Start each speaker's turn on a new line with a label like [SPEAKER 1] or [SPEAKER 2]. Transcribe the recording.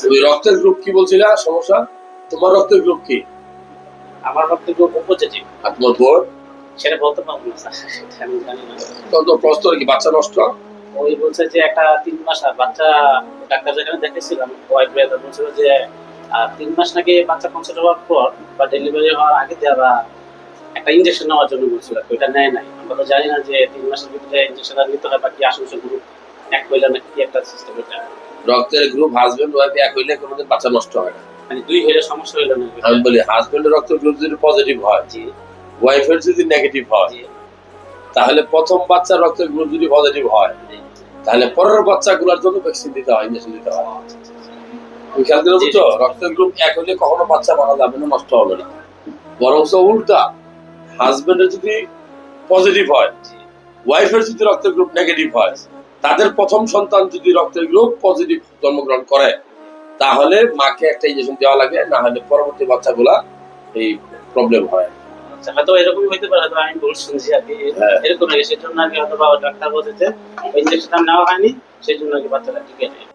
[SPEAKER 1] তুমি রক্তের গ্রুপ কি বলছিলা সমস্যা? তোমার রক্তের গ্রুপ কি?
[SPEAKER 2] আমার রক্তের গ্রুপ ও পজিটিভ।
[SPEAKER 1] আর তোমার বোর?
[SPEAKER 2] সেটা বলতে পারবো না স্যার, সেটা আমি জানি না।
[SPEAKER 1] তত প্রশ্ন কি বাচ্চা নষ্ট?
[SPEAKER 2] ওই বলছে যে একটা 3 মাস আর বাচ্চা, ডাক্তার যেখানে দেখেছিলাম ওয়াইফ ব্রাদার বলছিল যে 3 মাস নাকি বাচ্চা কনসেপ্ট হওয়ার পর বা ডেলিভারি হওয়ার আগে দেওয়া একটা ইনজেকশন নেওয়ার জন্য বলছিল, ওইটা নেয় নাই। আমরা তো জানি না যে 3 মাসের ভিতরে ইনজেকশন নিতে হয় বা কি আশেপাশে গ্রুপ এক হইলে নাকি কি একটা সিস্টেম। এটা
[SPEAKER 1] রক্তের গ্রুপ হাজবেন্ড ওয়াইফ এক হইলে কোনোদিন বাচ্চা নষ্ট হয় না।
[SPEAKER 2] মানে 2 হইলে সমস্যা হইলো না।
[SPEAKER 1] আমি বলি হাজবেন্ডের রক্তের গ্রুপ যদি পজিটিভ হয়,
[SPEAKER 2] জি
[SPEAKER 1] ওয়াইফের যদি নেগেটিভ হয়,
[SPEAKER 2] জি
[SPEAKER 1] তাহলে প্রথম বাচ্চার রক্তের গ্রুপ যদি পজিটিভ হয়,
[SPEAKER 2] জি।
[SPEAKER 1] তাহলে পরের বাচ্চাগুলোর জন্য ভ্যাকসিন দিতে হয়, ইনজেকশন দিতে হয়। তুমি খেয়াল করে বুঝছো? রক্তের গ্রুপ এক হইলে কখনো বাচ্চা মারা যাবে না, নষ্ট হবে না। বরং উল্টা, হাজবেন্ডের যদি পজিটিভ হয়, ওয়াইফের যদি রক্তের গ্রুপ নেগেটিভ হয়, তাদের প্রথম সন্তান যদি রক্তের গ্রুপ পজিটিভ জন্মগ্রহণ করে, তাহলে মাকে একটা ইনজেকশন দেওয়া লাগে, না হলে পরবর্তী বাচ্চাগুলা এই প্রবলেম হয়।
[SPEAKER 2] আচ্ছা, হয়তো এরকম হইতে পারে, হয়তো আমি ভুল শুনছি আর কি। এরকম নাকি, সেজন্য নাকি হয়তো ডাক্তার বলছে যে ইনজেকশন নেওয়া হয়নি, সেই জন্য নাকি বাচ্চাটা টিকে নেই।